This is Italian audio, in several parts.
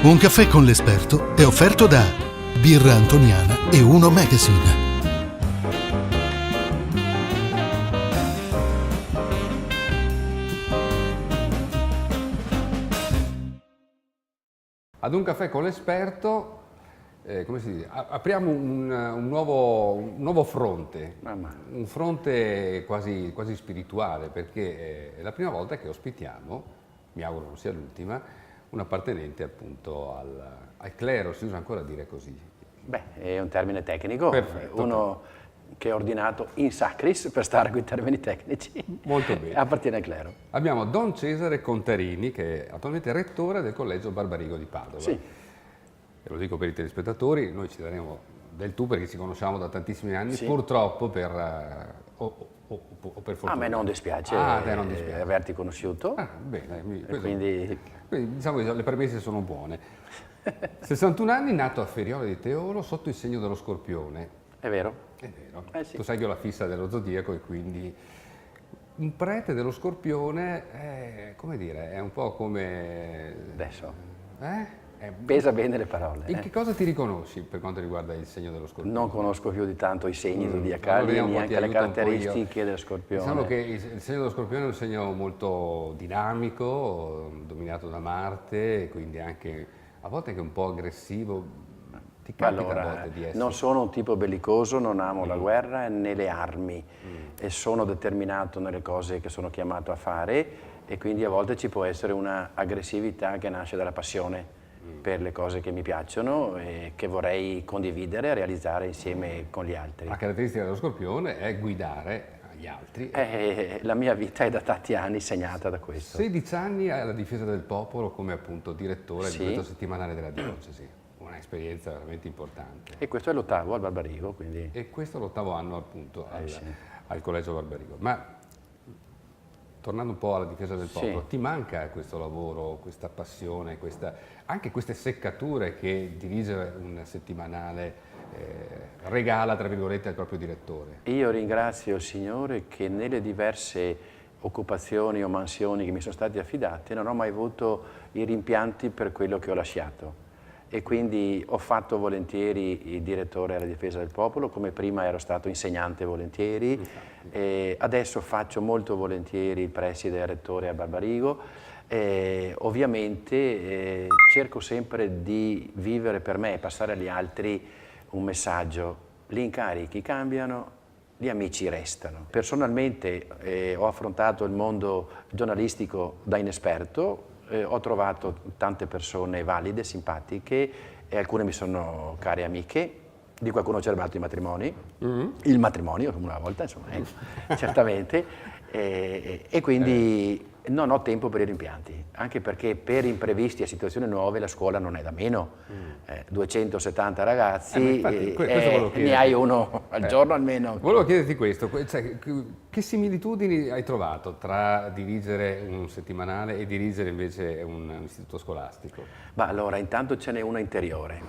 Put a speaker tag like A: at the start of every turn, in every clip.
A: Un caffè con l'esperto è offerto da Birra Antoniana e Uno Magazine.
B: Ad un caffè con l'esperto, come si dice, apriamo un nuovo fronte, un fronte quasi spirituale, perché è la prima volta che ospitiamo, mi auguro non sia l'ultima, un appartenente appunto al clero, si usa ancora dire così.
C: Beh, è un termine tecnico,
B: Perfetto.
C: Uno che è ordinato in sacris, per stare con i termini tecnici,
B: Molto bene.
C: appartiene al clero.
B: Abbiamo Don Cesare Contarini, che è attualmente rettore del Collegio Barbarigo di Padova.
C: Sì.
B: E lo dico per i telespettatori, noi ci daremo del tu perché ci conosciamo da tantissimi anni,
C: Sì.
B: purtroppo per fortuna.
C: A me non dispiace,
B: a te non dispiace.
C: averti conosciuto,
B: Bene,
C: quindi
B: diciamo che le premesse sono buone. 61 anni, nato a Feriola di Teolo sotto il segno dello Scorpione.
C: è vero.
B: È vero.
C: Sì.
B: Tu sai che ho la fissa dello zodiaco e quindi un prete dello Scorpione è, come dire, è un po' come...
C: Adesso
B: È-
C: pesa bene le parole.
B: In che cosa ti riconosci per quanto riguarda il segno dello Scorpione?
C: Non conosco più di tanto i segni
B: Allora
C: zodiacali,
B: vediamo un po', ti
C: neanche le
B: aiuto un po' io.
C: caratteristiche dello Scorpione.
B: Diciamo che il segno dello Scorpione è un segno molto dinamico, dominato da Marte, e quindi anche a volte anche un po' aggressivo. Ti capita a
C: Allora,
B: volte di essere...
C: non sono un tipo bellicoso, non amo la guerra né le armi e sono determinato nelle cose che sono chiamato a fare e quindi a volte ci può essere una aggressività che nasce dalla passione per le cose che mi piacciono e che vorrei condividere e realizzare insieme con gli altri.
B: La caratteristica dello Scorpione è guidare gli altri.
C: La mia vita è da tanti anni segnata da questo.
B: 16 anni alla difesa del popolo come appunto direttore
C: Sì.
B: di questo settimanale della diocesi. Un'esperienza veramente importante.
C: E questo è l'8º al Barbarigo, quindi...
B: E questo è l'8º anno appunto
C: Sì.
B: al Collegio Barbarigo. Ma tornando un po' alla difesa del popolo,
C: Sì.
B: ti manca questo lavoro, questa passione, anche queste seccature che dirigere un settimanale regala, tra virgolette, al proprio direttore?
C: Io ringrazio il Signore che nelle diverse occupazioni o mansioni che mi sono state affidate non ho mai avuto i rimpianti per quello che ho lasciato. E quindi ho fatto volentieri il direttore alla difesa del popolo, come prima ero stato insegnante volentieri, e adesso faccio molto volentieri il preside e il rettore a Barbarigo. Ovviamente cerco sempre di vivere per me e passare agli altri un messaggio: gli incarichi cambiano, gli amici restano. Personalmente ho affrontato il mondo giornalistico da inesperto. Ho trovato tante persone valide, simpatiche e alcune mi sono care amiche, di qualcuno ho celebrato i matrimoni, il matrimonio come una volta, insomma, certamente, e quindi non ho tempo per i rimpianti, anche perché per imprevisti e situazioni nuove la scuola non è da meno. 270 ragazzi,
B: infatti, questo volevo
C: ne
B: chiederti.
C: hai uno al giorno almeno.
B: Volevo chiederti questo, cioè, che similitudini hai trovato tra dirigere un settimanale e dirigere invece un istituto scolastico?
C: Ma allora, intanto ce n'è una interiore.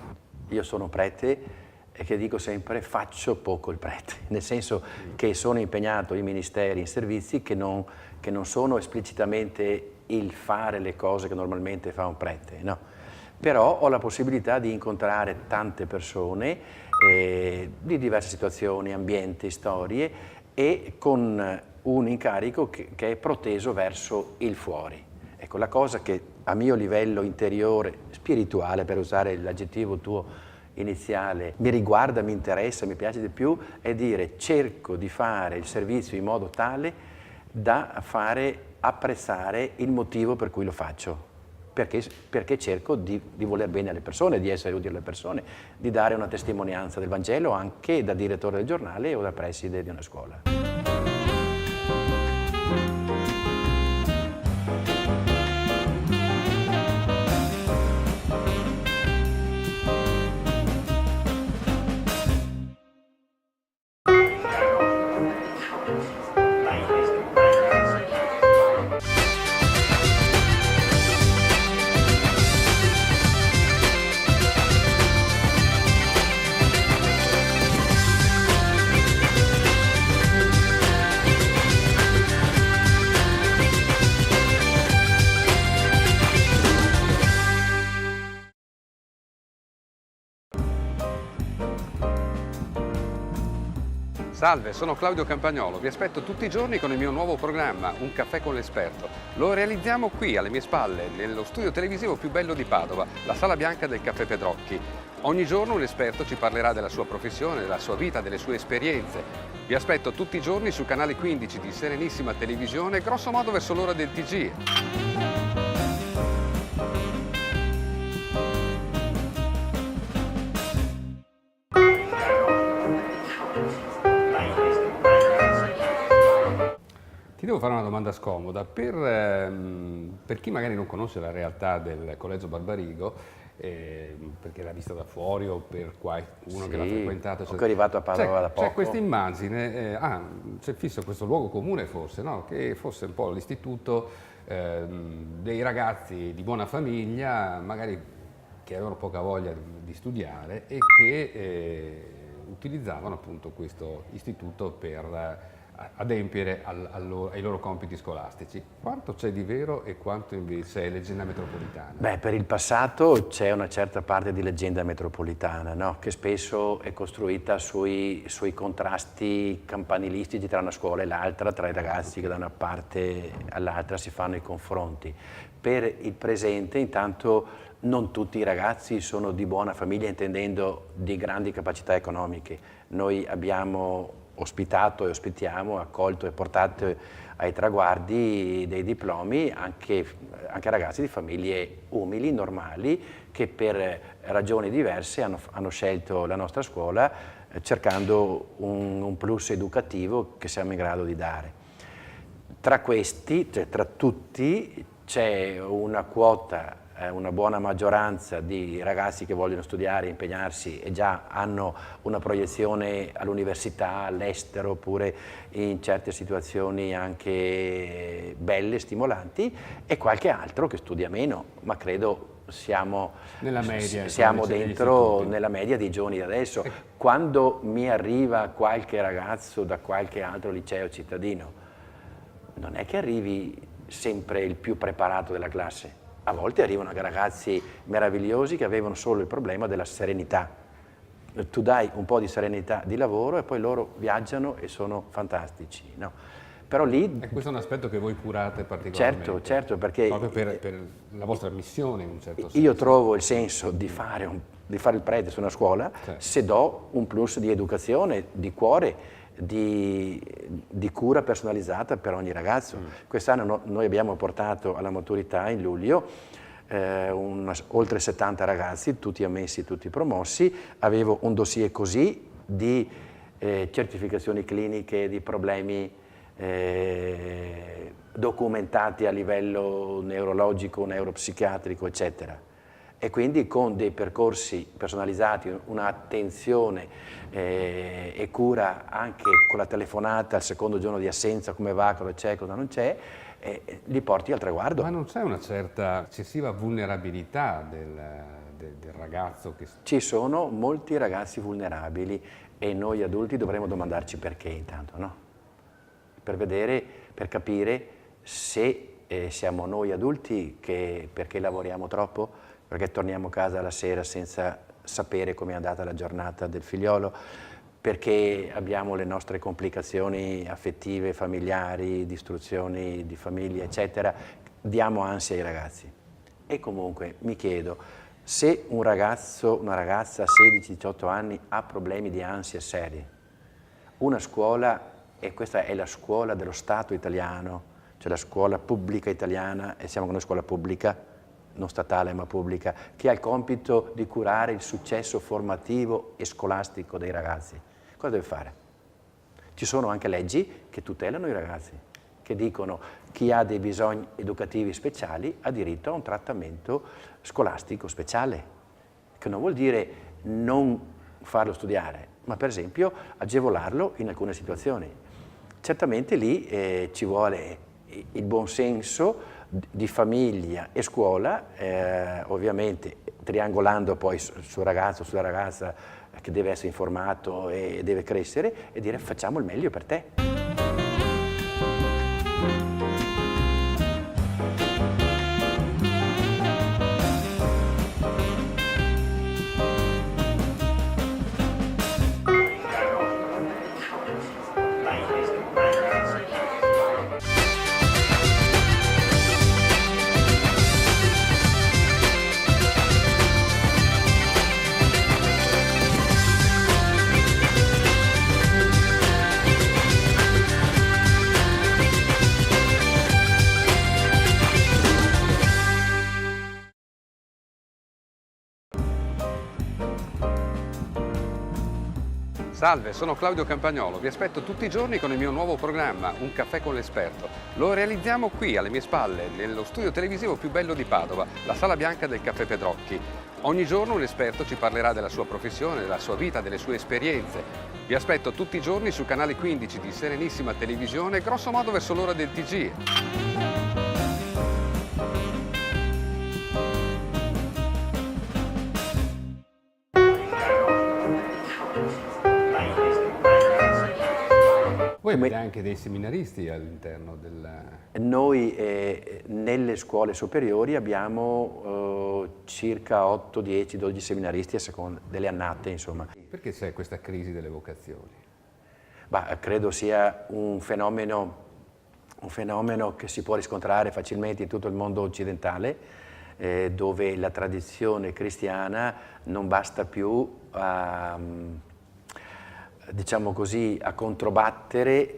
C: Io sono prete e che dico sempre faccio poco il prete, nel senso che sono impegnato in ministeri, in servizi che non sono esplicitamente il fare le cose che normalmente fa un prete, no? Però ho la possibilità di incontrare tante persone di diverse situazioni, ambienti, storie e con un incarico che è proteso verso il fuori. Ecco, la cosa che a mio livello interiore, spirituale, per usare l'aggettivo tuo iniziale, mi riguarda, mi interessa, mi piace di più, è dire cerco di fare il servizio in modo tale da fare apprezzare il motivo per cui lo faccio. Perché cerco di voler bene alle persone, di essere utile alle persone, di dare una testimonianza del Vangelo anche da direttore del giornale o da preside di una scuola.
B: Salve, sono Claudio Campagnolo, vi aspetto tutti i giorni con il mio nuovo programma, Un caffè con l'esperto. Lo realizziamo qui, alle mie spalle, nello studio televisivo più bello di Padova, la Sala Bianca del Caffè Pedrocchi. Ogni giorno un esperto ci parlerà della sua professione, della sua vita, delle sue esperienze. Vi aspetto tutti i giorni sul canale 15 di Serenissima Televisione, grosso modo verso l'ora del TG. Ti devo fare una domanda scomoda. Per chi magari non conosce la realtà del Collegio Barbarigo, perché l'ha vista da fuori o per qualcuno che l'ha frequentato,
C: che è arrivato a Padova da poco.
B: C'è questa immagine, c'è fisso questo luogo comune forse, no? Che fosse un po' l'istituto dei ragazzi di buona famiglia, magari che avevano poca voglia di studiare e che utilizzavano appunto questo istituto per adempiere ai loro compiti scolastici. Quanto c'è di vero e quanto invece è leggenda metropolitana?
C: Beh, per il passato c'è una certa parte di leggenda metropolitana, no? Che spesso è costruita sui contrasti campanilistici tra una scuola e l'altra, tra i ragazzi che da una parte all'altra si fanno i confronti. Per il presente, intanto, non tutti i ragazzi sono di buona famiglia, intendendo di grandi capacità economiche. Noi abbiamo ospitato e ospitiamo, accolto e portato ai traguardi dei diplomi anche ragazzi di famiglie umili, normali, che per ragioni diverse hanno scelto la nostra scuola cercando un plus educativo che siamo in grado di dare. Tra questi, cioè tra tutti, c'è una quota, una buona maggioranza di ragazzi che vogliono studiare, impegnarsi e già hanno una proiezione all'università, all'estero, oppure in certe situazioni anche belle, stimolanti, e qualche altro che studia meno, ma credo siamo dentro nella media dei giovani di adesso. Quando mi arriva qualche ragazzo da qualche altro liceo cittadino, non è che arrivi sempre il più preparato della classe. A volte arrivano anche ragazzi meravigliosi che avevano solo il problema della serenità. Tu dai un po' di serenità di lavoro e poi loro viaggiano e sono fantastici, no? Però lì...
B: E questo è un aspetto che voi curate particolarmente.
C: Certo, perché...
B: Proprio per la vostra missione in un certo senso.
C: Io trovo il senso di fare il prete su una scuola, certo, se do un plus di educazione, di cuore, di cura personalizzata per ogni ragazzo. Quest'anno noi abbiamo portato alla maturità in luglio oltre 70 ragazzi, tutti ammessi, tutti promossi. Avevo un dossier così di certificazioni cliniche, di problemi documentati a livello neurologico, neuropsichiatrico, eccetera. E quindi con dei percorsi personalizzati, un'attenzione e cura anche con la telefonata al secondo giorno di assenza, come va, cosa c'è, cosa non c'è, li porti al traguardo.
B: Ma non c'è una certa eccessiva vulnerabilità del ragazzo?
C: Ci sono molti ragazzi vulnerabili e noi adulti dovremmo domandarci perché intanto, no? Per capire se siamo noi adulti perché lavoriamo troppo, perché torniamo a casa la sera senza sapere com'è andata la giornata del figliolo, perché abbiamo le nostre complicazioni affettive, familiari, distruzioni di famiglia, eccetera, diamo ansia ai ragazzi. E comunque mi chiedo, se un ragazzo, una ragazza a 16-18 anni ha problemi di ansia seri, una scuola, e questa è la scuola dello Stato italiano, cioè la scuola pubblica italiana, e siamo con una scuola pubblica, non statale ma pubblica, che ha il compito di curare il successo formativo e scolastico dei ragazzi. Cosa deve fare? Ci sono anche leggi che tutelano i ragazzi, che dicono chi ha dei bisogni educativi speciali ha diritto a un trattamento scolastico speciale, che non vuol dire non farlo studiare, ma per esempio agevolarlo in alcune situazioni. Certamente lì ci vuole il buon senso di famiglia e scuola, ovviamente triangolando poi sul ragazzo, sulla ragazza che deve essere informato e deve crescere, e dire facciamo il meglio per te.
B: Salve, sono Claudio Campagnolo, vi aspetto tutti i giorni con il mio nuovo programma, Un caffè con l'esperto. Lo realizziamo qui, alle mie spalle, nello studio televisivo più bello di Padova, la Sala Bianca del Caffè Pedrocchi. Ogni giorno un esperto ci parlerà della sua professione, della sua vita, delle sue esperienze. Vi aspetto tutti i giorni sul canale 15 di Serenissima Televisione, grosso modo verso l'ora del TG. Voi avete anche dei seminaristi all'interno del...
C: Noi nelle scuole superiori abbiamo circa 8, 10, 12 seminaristi a seconda delle annate, insomma.
B: Perché c'è questa crisi delle vocazioni?
C: Bah, credo sia un fenomeno che si può riscontrare facilmente in tutto il mondo occidentale, dove la tradizione cristiana non basta più a, diciamo così, a controbattere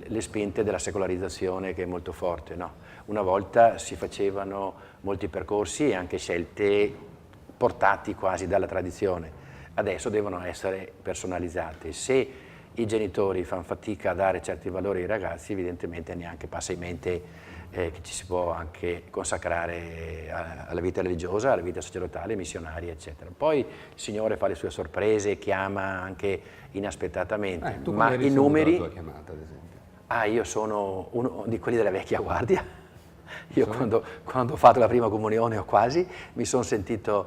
C: le spinte della secolarizzazione, che è molto forte, no? Una volta si facevano molti percorsi e anche scelte portati quasi dalla tradizione, adesso devono essere personalizzate. Se i genitori fanno fatica a dare certi valori ai ragazzi, evidentemente neanche passa in mente che ci si può anche consacrare alla vita religiosa, alla vita sacerdotale, missionaria, eccetera. Poi il Signore fa le sue sorprese, chiama anche inaspettatamente,
B: tu
C: ma
B: come hai
C: i numeri...
B: la tua chiamata, ad esempio?
C: Io sono uno di quelli della vecchia guardia. Io quando ho fatto la prima comunione, o quasi, mi sono sentito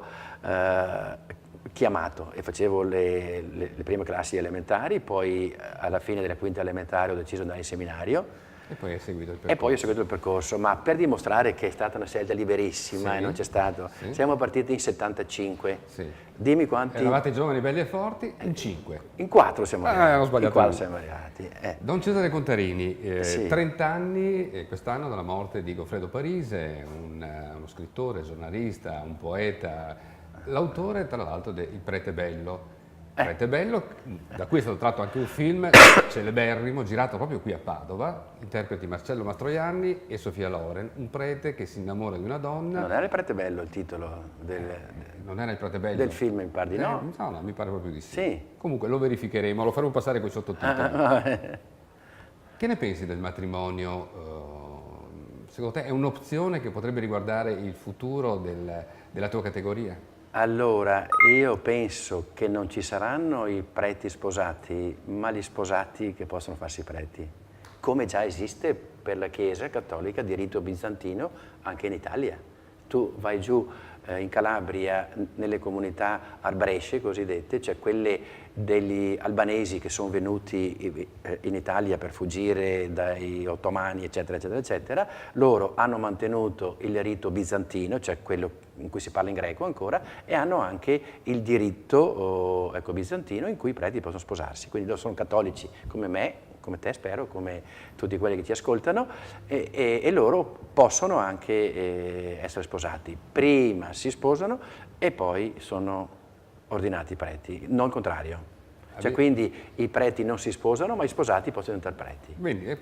C: chiamato e facevo le prime classi elementari, poi alla fine della quinta elementare ho deciso di andare in seminario.
B: E poi hai seguito il percorso?
C: E poi ho seguito il percorso, ma per dimostrare che è stata una scelta liberissima,
B: sì,
C: e non c'è stato.
B: Sì.
C: Siamo partiti in 75.
B: Sì.
C: Dimmi quanti...
B: Eravate giovani, belli e forti, in 5.
C: In 4 siamo arrivati.
B: Ho sbagliato.
C: In 4 siamo arrivati.
B: Don Cesare Contarini,
C: Sì.
B: 30 anni quest'anno dalla morte di Goffredo Parise, uno scrittore, giornalista, un poeta, l'autore tra l'altro di Il Prete Bello. Prete Bello, da cui è stato tratto anche un film celeberrimo, girato proprio qui a Padova, interpreti Marcello Mastroianni e Sofia Loren, un prete che si innamora di una donna.
C: Non era Il Prete Bello il titolo
B: Non era Il Prete Bello?
C: del film, mi pare di no?
B: No, mi pare proprio di sì.
C: Sì.
B: Comunque lo verificheremo, lo faremo passare con i sottotitoli. Che ne pensi del matrimonio? Secondo te è un'opzione che potrebbe riguardare il futuro della tua categoria?
C: Allora, io penso che non ci saranno i preti sposati, ma gli sposati che possono farsi preti, come già esiste per la Chiesa cattolica di rito bizantino anche in Italia. Tu vai giù in Calabria, nelle comunità arbresce cosiddette, cioè quelle degli albanesi che sono venuti in Italia per fuggire dai ottomani, eccetera, eccetera, eccetera, loro hanno mantenuto il rito bizantino, cioè quello in cui si parla in greco ancora, e hanno anche il diritto bizantino in cui i preti possono sposarsi. Quindi loro sono cattolici come me, come te spero, come tutti quelli che ti ascoltano, e loro possono anche essere sposati. Prima si sposano e poi sono ordinati preti, non il contrario. Cioè quindi i preti non si sposano, ma i sposati possono diventare preti.
B: Quindi è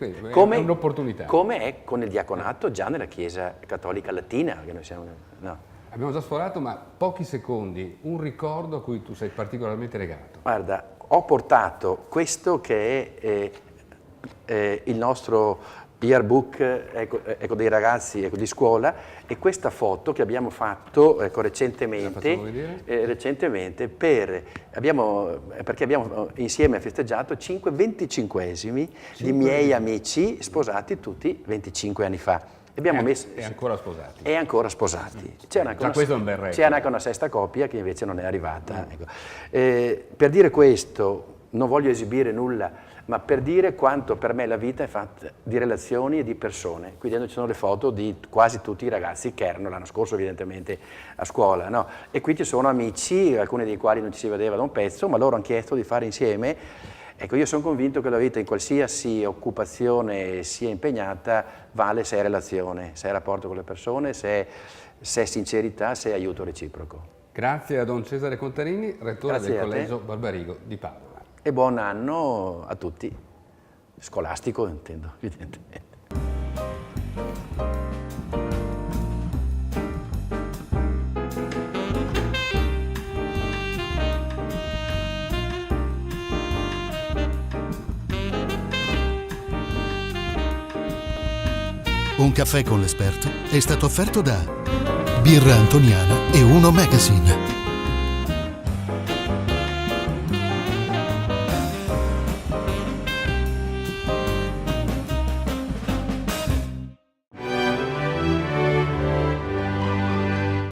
B: un'opportunità.
C: Come è con il diaconato già nella Chiesa cattolica latina, che noi siamo... No.
B: Abbiamo già sforato, ma pochi secondi, un ricordo a cui tu sei particolarmente legato.
C: Guarda, ho portato questo che è il nostro yearbook dei ragazzi di scuola, e questa foto che abbiamo fatto recentemente perché abbiamo insieme festeggiato 5 25esimi di miei amici sposati tutti 25 anni fa.
B: E ancora sposati.
C: E ancora sposati. C'era anche una sesta coppia che invece non è arrivata. Ecco. Per dire questo, non voglio esibire nulla, ma per dire quanto per me la vita è fatta di relazioni e di persone. Qui dentro ci sono le foto di quasi tutti i ragazzi che erano l'anno scorso evidentemente a scuola, no? E qui ci sono amici, alcuni dei quali non ci si vedeva da un pezzo, ma loro hanno chiesto di fare insieme. Ecco, io sono convinto che la vita in qualsiasi occupazione sia impegnata vale se è relazione, se è rapporto con le persone, se è sincerità, se è aiuto reciproco.
B: Grazie a Don Cesare Contarini, rettore
C: Grazie
B: del
C: a te.
B: Collegio Barbarigo di Padova.
C: E buon anno a tutti, scolastico intendo, evidentemente.
A: Un caffè con l'esperto è stato offerto da Birra Antoniana e Uno Magazine.